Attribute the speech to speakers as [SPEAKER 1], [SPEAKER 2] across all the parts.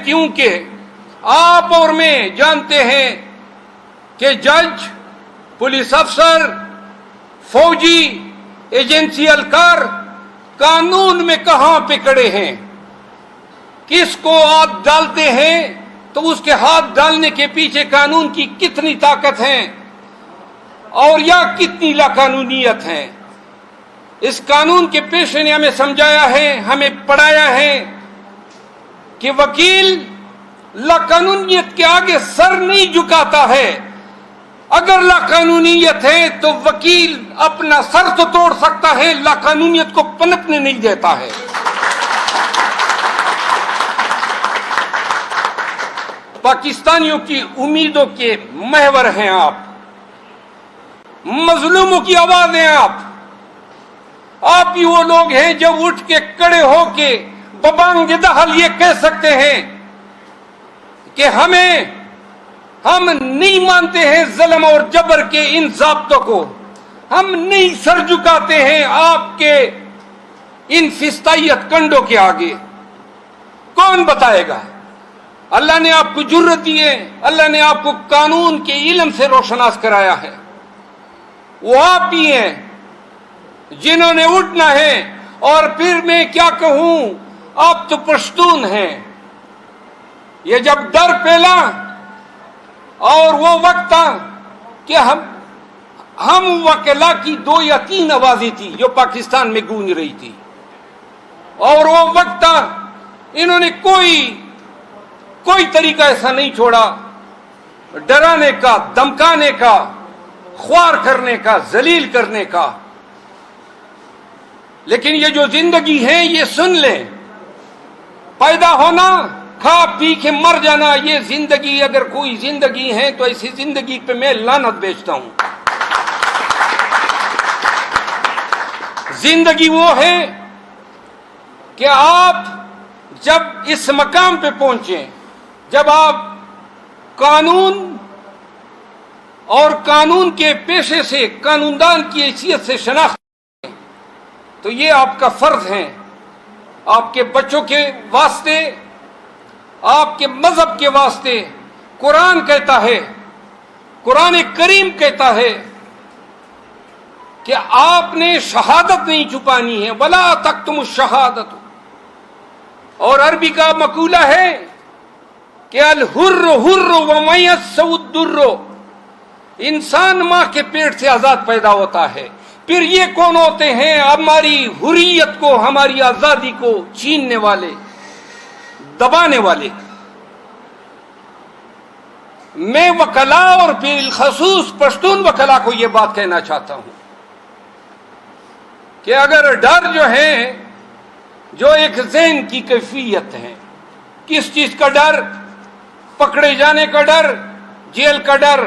[SPEAKER 1] کیونکہ آپ اور میں جانتے ہیں کہ جج، پولیس افسر، فوجی، ایجنسی اہلکار قانون میں کہاں پہ کڑے ہیں، کس کو ہاتھ ڈالتے ہیں تو اس کے ہاتھ ڈالنے کے پیچھے قانون کی کتنی طاقت ہے اور یا کتنی لاقانونیت ہے۔ اس قانون کے پیشے نے ہمیں سمجھایا ہے، ہمیں پڑھایا ہے کہ وکیل لاقانونیت کے آگے سر نہیں جھکاتا ہے۔ اگر لاقانونیت ہے تو وکیل اپنا سر تو توڑ سکتا ہے، لاقانونیت کو پنپنے نہیں دیتا ہے۔ پاکستانیوں کی امیدوں کے محور ہیں آپ، مظلوموں کی آواز ہیں آپ ہی وہ لوگ ہیں جو اٹھ کے کھڑے ہو کے ببانگ دہل یہ کہہ سکتے ہیں کہ ہم نہیں مانتے ہیں ظلم اور جبر کے ان ضابطوں کو، ہم نہیں سر جھکاتے ہیں آپ کے ان فستائیت کنڈوں کے آگے۔ کون بتائے گا؟ اللہ نے آپ کو جرت دی ہے، اللہ نے آپ کو قانون کے علم سے روشناس کرایا ہے، وہ آپ ہی ہیں جنہوں نے اٹھنا ہے۔ اور پھر میں کیا کہوں، آپ تو پشتون ہیں۔ یہ جب ڈر پھیلا اور وہ وقت تھا کہ ہم وکلا کی 2 یا 3 آوازیں تھی جو پاکستان میں گونج رہی تھی، اور وہ وقت تھا انہوں نے کوئی طریقہ ایسا نہیں چھوڑا ڈرانے کا، دمکانے کا، خوار کرنے کا، ذلیل کرنے کا۔ لیکن یہ جو زندگی ہے یہ سن لیں، پیدا ہونا، کھا پی کے مر جانا، یہ زندگی اگر کوئی زندگی ہے تو ایسی زندگی پہ میں لعنت بیچتا ہوں۔ زندگی وہ ہے کہ آپ جب اس مقام پہ پہنچیں، جب آپ قانون اور قانون کے پیشے سے، قانوندان کی حیثیت سے شناخت کریں، تو یہ آپ کا فرض ہے، آپ کے بچوں کے واسطے، آپ کے مذہب کے واسطے۔ قرآن کہتا ہے، قرآن کریم کہتا ہے کہ آپ نے شہادت نہیں چھپانی ہے، وَلَا تَكْتُمُ الشَّهَادَةُ۔ اور عربی کا مقولہ ہے کہ الحر حر ومیسع الدر، انسان ماں کے پیٹ سے آزاد پیدا ہوتا ہے۔ پھر یہ کون ہوتے ہیں ہماری حریت کو، ہماری آزادی کو چھیننے والے، دبانے والے؟ میں وکلا اور بالخصوص پشتون وکلا کو یہ بات کہنا چاہتا ہوں کہ اگر ڈر جو ہے، جو ایک ذہن کی کیفیت ہے، کس چیز کا ڈر؟ پکڑے جانے کا ڈر، جیل کا ڈر،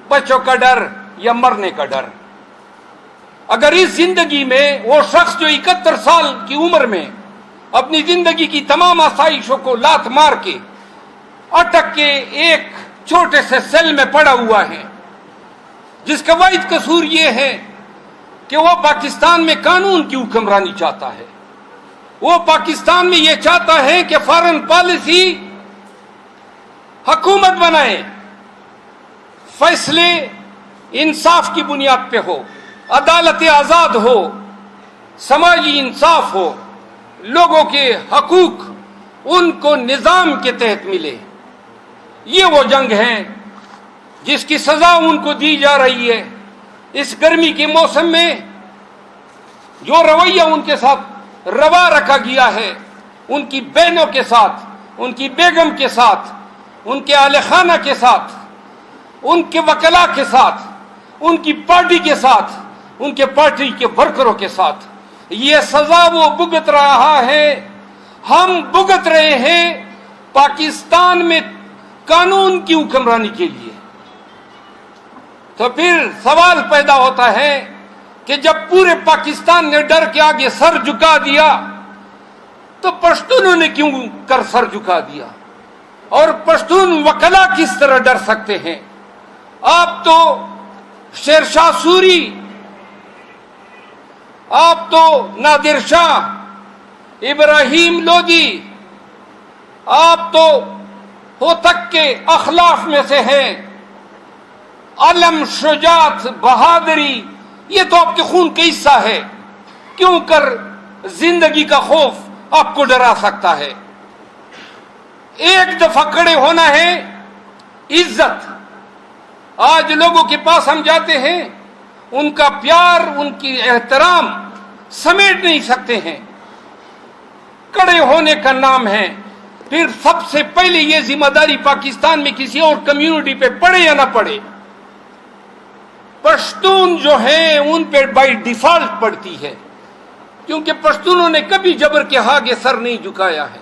[SPEAKER 1] بچوں کا ڈر یا مرنے کا ڈر۔ اگر اس زندگی میں وہ شخص جو 71 سال کی عمر میں اپنی زندگی کی تمام آسائشوں کو لات مار کے اٹک کے ایک چھوٹے سے سیل میں پڑا ہوا ہے، جس کا واحد قصور یہ ہے کہ وہ پاکستان میں قانون کی حکمرانی چاہتا ہے، وہ پاکستان میں یہ چاہتا ہے کہ فارن پالیسی حکومت بنائے، فیصلے انصاف کی بنیاد پہ ہو، عدالت آزاد ہو، سماجی انصاف ہو، لوگوں کے حقوق ان کو نظام کے تحت ملے۔ یہ وہ جنگ ہے جس کی سزا ان کو دی جا رہی ہے۔ اس گرمی کے موسم میں جو رویہ ان کے ساتھ روا رکھا گیا ہے، ان کی بہنوں کے ساتھ، ان کی بیگم کے ساتھ، ان کے اہل خانہ کے ساتھ، ان کے وکلا کے ساتھ، ان کی پارٹی کے ساتھ، ان کے پارٹی کے ورکروں کے ساتھ، یہ سزا وہ بھگت رہا ہے، ہم بھگت رہے ہیں پاکستان میں قانون کی حکمرانی کے لیے۔ تو پھر سوال پیدا ہوتا ہے کہ جب پورے پاکستان نے ڈر کے آگے سر جھکا دیا تو پشتونوں نے کیوں کر سر جھکا دیا؟ اور پشتون وکلا کس طرح ڈر سکتے ہیں؟ آپ تو شیر شاہ سوری، آپ تو نادر شاہ، ابراہیم لودھی، آپ تو ہو تک کے اخلاق میں سے ہیں، علم، شجاعت، بہادری، یہ تو آپ کے خون کا حصہ ہے، کیوں کر زندگی کا خوف آپ کو ڈرا سکتا ہے؟ ایک دفعہ کھڑے ہونا ہے، عزت۔ آج لوگوں کے پاس ہم جاتے ہیں، ان کا پیار، ان کی احترام سمیٹ نہیں سکتے ہیں۔ کھڑے ہونے کا نام ہے۔ پھر سب سے پہلے یہ ذمہ داری پاکستان میں کسی اور کمیونٹی پہ پڑے یا نہ پڑے، پشتون جو ہیں ان پہ بائی ڈیفالٹ پڑتی ہے، کیونکہ پشتونوں نے کبھی جبر کے آگے سر نہیں جھکایا ہے۔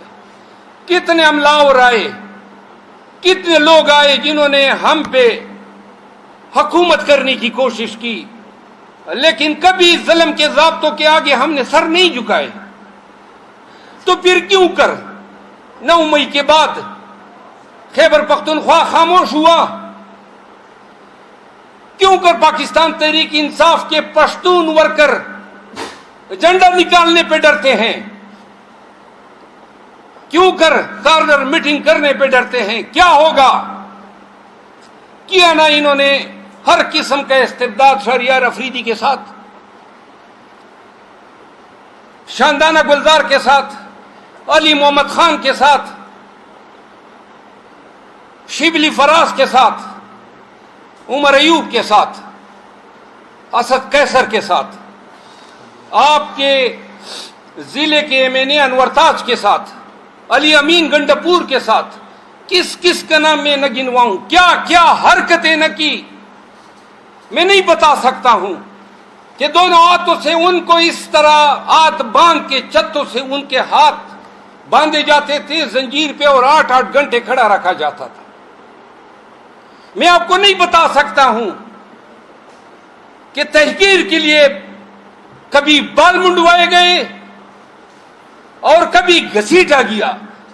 [SPEAKER 1] کتنے املاور آئے، کتنے لوگ آئے جنہوں نے ہم پہ حکومت کرنے کی کوشش کی، لیکن کبھی ظلم کے ضابطوں کے آگے ہم نے سر نہیں جھکائے۔ تو پھر کیوں کر 9 مئی کے بعد خیبر پختونخوا خاموش ہوا؟ کیوں کر پاکستان تحریک انصاف کے پشتون ورکر جھنڈا نکالنے پہ ڈرتے ہیں؟ کیوں کر کارنر میٹنگ کرنے پہ ڈرتے ہیں؟ کیا ہوگا؟ کیا نہ انہوں نے ہر قسم کا استبداد شہریار افریدی کے ساتھ، شاندانہ گلزار کے ساتھ، علی محمد خان کے ساتھ، شبلی فراز کے ساتھ، عمر ایوب کے ساتھ، اسد قیصر کے ساتھ، آپ کے ضلع کے ایم این اے انور تاج کے ساتھ، علی امین گنڈپور کے ساتھ، کس کس کا نام میں نہ گنواؤں، کیا کیا حرکتیں نہ کی، میں نہیں بتا سکتا ہوں کہ دونوں ہاتھوں سے ان کو اس طرح ہاتھ باندھ کے چتوں سے ان کے ہاتھ باندھے جاتے تھے زنجیر پہ، اور 8-8 گھنٹے کھڑا رکھا جاتا تھا۔ میں آپ کو نہیں بتا سکتا ہوں کہ تحقیر کے لیے کبھی بال منڈوائے گئے اور کبھی گھسیٹا گیا۔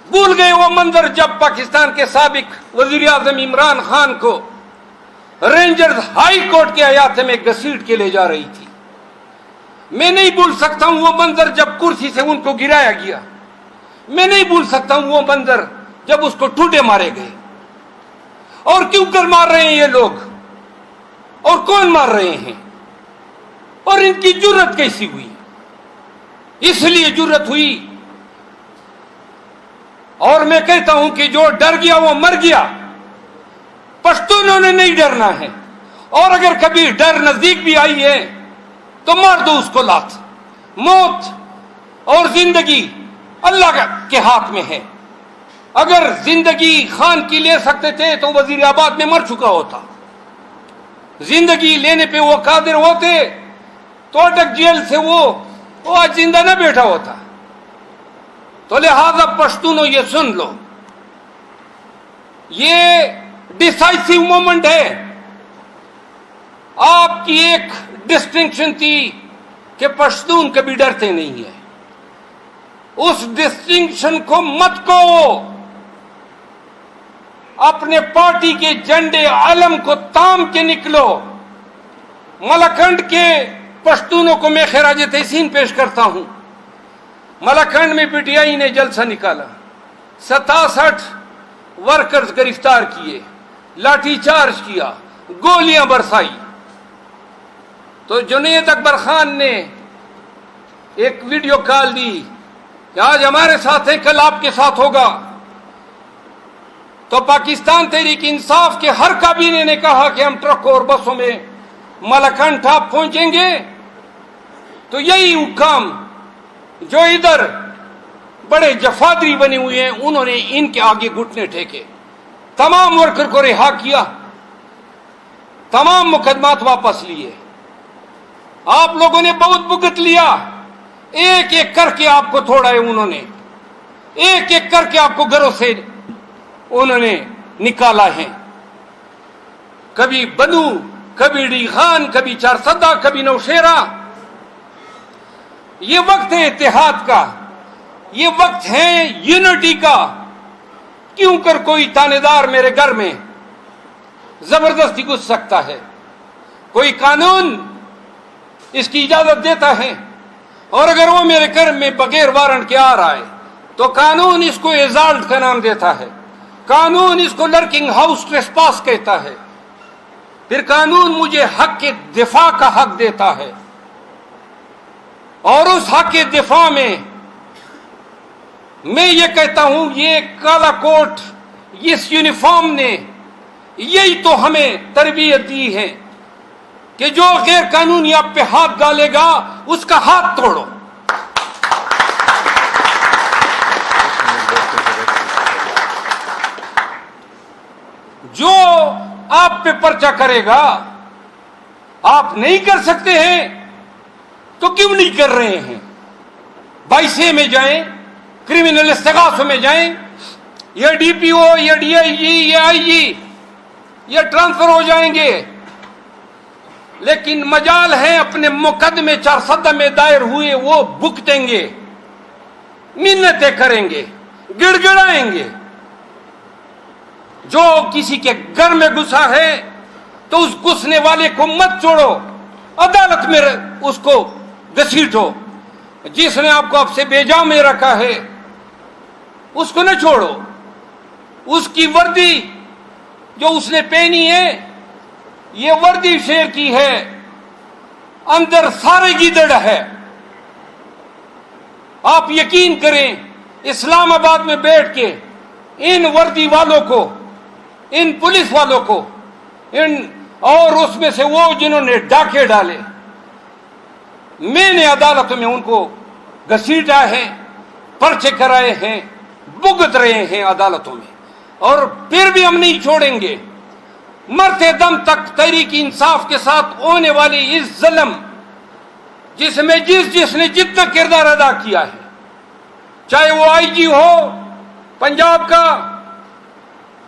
[SPEAKER 1] بھول گئے وہ منظر جب پاکستان کے سابق وزیر اعظم عمران خان کو رینجرز ہائی کورٹ کے احاطے میں گھسیٹ کے لے جا رہی تھی۔ میں نہیں بھول سکتا ہوں وہ منظر جب کرسی سے ان کو گرایا گیا۔ میں نہیں بھول سکتا ہوں وہ منظر جب اس کو ٹوٹے مارے گئے۔ اور کیوں کر مار رہے ہیں یہ لوگ، اور کون مار رہے ہیں، اور ان کی جرت کیسی ہوئی؟ اس لیے جرت ہوئی، اور میں کہتا ہوں کہ جو ڈر گیا وہ مر گیا۔ پشتونوں نے نہیں ڈرنا ہے، اور اگر کبھی ڈر نزدیک بھی آئی ہے تو مار دو اس کو لات۔ موت اور زندگی اللہ کے ہاتھ میں ہے۔ اگر زندگی خان کی لے سکتے تھے تو وزیر آباد میں مر چکا ہوتا، زندگی لینے پہ وہ قادر ہوتے تو اٹک جیل سے وہ آج زندہ نہ بیٹھا ہوتا۔ تو لہذا پشتونوں یہ سن لو، یہ ڈیسائسیو مومنٹ ہے۔ آپ کی ایک ڈسٹنکشن تھی کہ پشتون کبھی ڈرتے نہیں ہیں، اس ڈسٹنکشن کو مت کو، اپنے پارٹی کے جھنڈے علم کو تام کے نکلو۔ ملاکنڈ کے پشتونوں کو میں خراج تحسین پیش کرتا ہوں۔ ملاکنڈ میں پی ٹی آئی نے جلسہ نکالا، 67 ورکرز گرفتار کیے، لاٹھی چارج کیا، گولیاں برسائی۔ تو جنید اکبر خان نے ایک ویڈیو کال دی کہ آج ہمارے ساتھ ہے، کل آپ کے ساتھ ہوگا۔ تو پاکستان تحریک انصاف کے ہر کابینے نے کہا کہ ہم ٹرکوں اور بسوں میں ملاکنڈ ٹاپ پہنچیں گے۔ تو یہی حکام جو ادھر بڑے جفادری بنے ہوئے ہیں، انہوں نے ان کے آگے گھٹنے ٹھیکے، تمام ورکر کو رہا کیا، تمام مقدمات واپس لیے۔ آپ لوگوں نے بہت بھگت لیا، ایک ایک کر کے آپ کو توڑا ہے انہوں نے، ایک ایک کر کے آپ کو گھروں سے انہوں نے نکالا ہے۔ کبھی بدو، کبھی ڈی خان، کبھی چارسدہ، کبھی نوشیرہ۔ یہ وقت ہے اتحاد کا، یہ وقت ہے یونٹی کا۔ کیوں کر کوئی تانے دار میرے گھر میں زبردستی گھس سکتا ہے؟ کوئی قانون اس کی اجازت دیتا ہے؟ اور اگر وہ میرے گھر میں بغیر وارنٹ کے آ رہا ہے تو قانون اس کو ایزالٹ کا نام دیتا ہے، قانون اس کو لرکنگ ہاؤس ٹریسپاس کہتا ہے، پھر قانون مجھے حق کے دفاع کا حق دیتا ہے، اور اس حق کے دفاع میں میں یہ کہتا ہوں یہ کالا کوٹ، اس یونیفارم نے یہی تو ہمیں تربیت دی ہے کہ جو غیر قانونی آپ پہ ہاتھ ڈالے گا اس کا ہاتھ توڑو، جو آپ پہ پرچہ کرے گا آپ نہیں کر سکتے ہیں تو کیوں نہیں کر رہے ہیں؟ بائیسے میں جائیں، کرمنل استغاثوں میں جائیں، یہ ڈی پی او، یہ ڈی آئی جی، یہ آئی جی، یہ ٹرانسفر ہو جائیں گے، لیکن مجال ہے اپنے مقدمے 400 میں دائر ہوئے وہ بھگتیں گے، منتیں کریں گے، گڑ گڑائیں گے۔ جو کسی کے گھر میں گھسا ہے تو اس گھسنے والے کو مت چھوڑو، عدالت میں اس کو گھسیٹو، جس نے آپ کو آپ سے بیجا میں رکھا ہے اس کو نہ چھوڑو، اس کی وردی جو اس نے پہنی ہے یہ وردی شیر کی ہے، اندر سارے گیدڑ ہے۔ آپ یقین کریں اسلام آباد میں بیٹھ کے ان وردی والوں کو، ان پولیس والوں کو، اور اس میں سے وہ جنہوں نے ڈاکے ڈالے، میں نے عدالتوں میں ان کو گھسیٹا ہے، پرچے کرائے ہیں، بھگت رہے ہیں عدالتوں میں، اور پھر بھی ہم نہیں چھوڑیں گے۔ مرتے دم تک تحریک انصاف کے ساتھ ہونے والی اس ظلم جس میں جس نے جتنا کردار ادا کیا ہے، چاہے وہ آئی جی ہو پنجاب کا،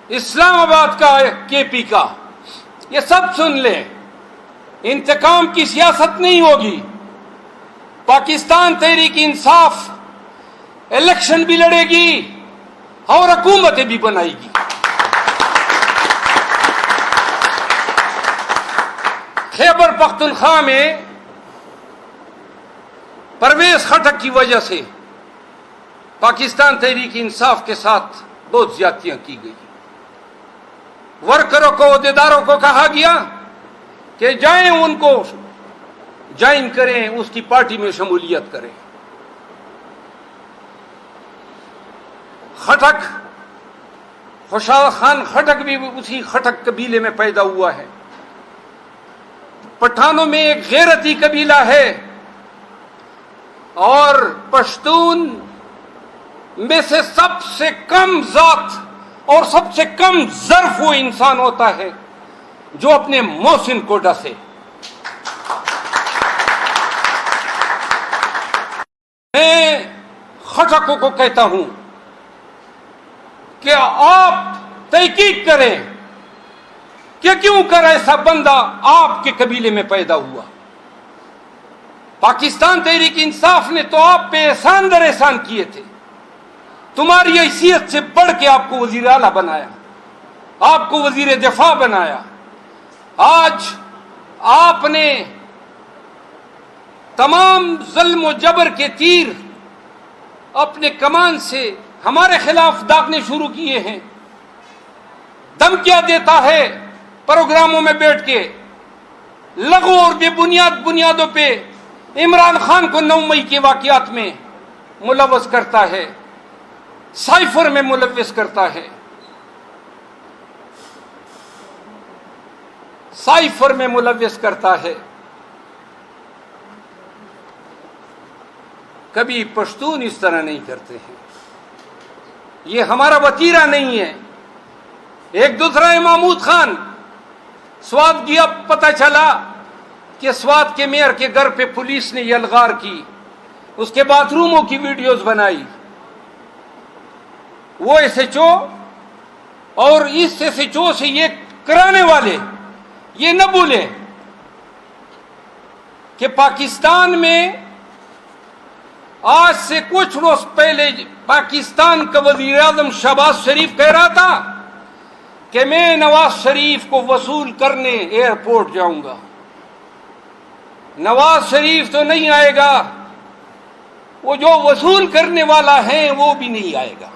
[SPEAKER 1] اسلام آباد کا، کے پی کا، یہ سب سن لیں، انتقام کی سیاست نہیں ہوگی۔ پاکستان تحریک انصاف الیکشن بھی لڑے گی اور حکومتیں بھی بنائے گی۔ خیبر پختونخوا میں پرویز خٹک کی وجہ سے پاکستان تحریک انصاف کے ساتھ بہت زیادتیاں کی گئی، ورکروں کو، عہدیداروں کو کہا گیا کہ جائیں ان کو جوائن کریں، اس کی پارٹی میں شمولیت کریں۔ خٹک، خوشحال خان خٹک بھی اسی خٹک قبیلے میں پیدا ہوا ہے۔ پٹھانوں میں ایک غیرتی قبیلہ ہے، اور پشتون میں سے سب سے کم ذات اور سب سے کم ظرف وہ انسان ہوتا ہے جو اپنے محسن کو ڈسے۔ میں خٹکوں کو کہتا ہوں کہ آپ تحقیق کریں کہ کیوں کر ایسا بندہ آپ کے قبیلے میں پیدا ہوا۔ پاکستان تحریک انصاف نے تو آپ پہ احسان در احسان کیے تھے، تمہاری حیثیت سے بڑھ کے آپ کو وزیر اعلیٰ بنایا، آپ کو وزیر دفاع بنایا۔ آج آپ نے تمام ظلم و جبر کے تیر اپنے کمان سے ہمارے خلاف داغنے شروع کیے ہیں، دھمکیاں دیتا ہے، پروگراموں میں بیٹھ کے لغو اور بے بنیادوں پہ عمران خان کو 9 مئی کے واقعات میں ملوث کرتا ہے، سائفر میں ملوث کرتا ہے، سائفر میں ملوث کرتا ہے۔ کبھی پشتون اس طرح نہیں کرتے ہیں، یہ ہمارا وتیرہ نہیں ہے۔ ایک دوسرا ہے محمود خان، سوات گیا، پتہ چلا کہ سوات کے میئر کے گھر پہ پولیس نے یلغار کی، اس کے باتھ روموں کی ویڈیوز بنائی۔ وہ ایس ایچ او اور اس ایس ایچ او سے یہ کرانے والے یہ نہ بھولیں کہ پاکستان میں آج سے کچھ روز پہلے پاکستان کا وزیر اعظم شہباز شریف کہہ رہا تھا کہ میں نواز شریف کو وصول کرنے ایئرپورٹ جاؤں گا۔ نواز شریف تو نہیں آئے گا، وہ جو وصول کرنے والا ہے وہ بھی نہیں آئے گا.